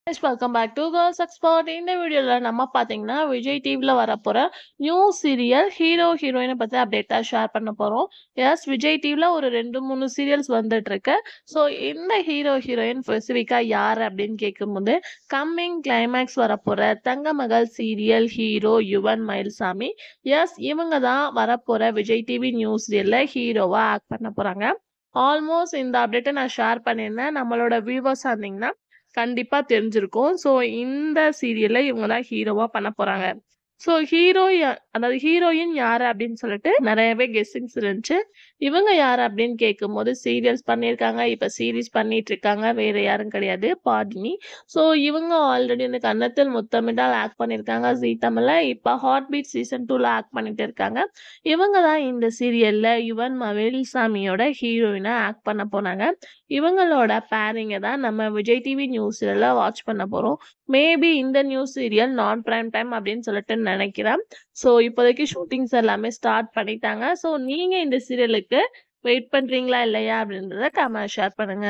Welcome back to girls expert. இந்த வீடியோல நம்ம பாத்தீங்கன்னா விஜய் டிவில வரப்போற நியூ சீரியல் ஹீரோ ஹீரோயினை பத்தி அப்டேட்டா ஷேர் பண்ண போறோம். எஸ், விஜய் டிவில ஒரு 2-3 சீரியல்ஸ் வந்துட்டு இருக்கு. ஸோ இந்த ஹீரோ ஹீரோயின் ஸ்பெசிஃபிக்கா யார் அப்படின்னு கேட்கும்போது, கம்மிங் கிளைமேக்ஸ் வரப்போற Thangamagal serial hero Yuvan Mayilsamy. Yes, இவங்க தான் வரப்போற விஜய் டிவி நியூ சீரியல்ல ஹீரோவா ஆக்ட் பண்ண போறாங்க. ஆல்மோஸ்ட் இந்த அப்டேட்டை நான் ஷேர் பண்ணியிருந்தேன். நம்மளோட வியூவர்ஸ் இருந்தீங்கன்னா கண்டிப்பா தெரிஞ்சிருக்கும். ஸோ இந்த சீரியல்ல இவங்க தான் ஹீரோவா பண்ண போறாங்க. ஸோ அதாவது ஹீரோயின் யாரு அப்படின்னு சொல்லிட்டு நிறையவே கெஸ்ஸிங்ஸ் இருந்துச்சு. இவங்க யாரு அப்படின்னு கேட்கும்போது, சீரியல்ஸ் பண்ணியிருக்காங்க, இப்ப சீரிஸ் பண்ணிட்டு இருக்காங்க, வேற யாரும் கிடையாது, பாடினி. ஸோ இவங்க ஆல்ரெடி இந்த கன்னத்தில் முத்தமிட்டால் ஆக்ட் பண்ணியிருக்காங்க ஜீ தமிழ்ல. இப்ப ஹார்ட் பீட் சீசன் 2ல ஆக்ட் பண்ணிட்டு இருக்காங்க. இவங்க தான் இந்த சீரியல்ல யுவன் மயில்சாமியோட ஹீரோயினா ஆக்ட் பண்ண போனாங்க. இவங்களோட பேரிங்க தான் நம்ம விஜய் டிவி நியூஸ்ல வாட்ச் பண்ண போறோம். மேபி இந்த நியூஸ் சீரியல் நான் பிரைம் டைம் அப்படின்னு சொல்லிட்டு நினைக்கிறேன். ஸோ இப்போதைக்கு ஷூட்டிங்ஸ் எல்லாமே ஸ்டார்ட் பண்ணிட்டாங்க. ஸோ நீங்க இந்த சீரியலுக்கு வெயிட் பண்றீங்களா இல்லையா அப்படின்றத கமெண்ட் ஷேர் பண்ணுங்க.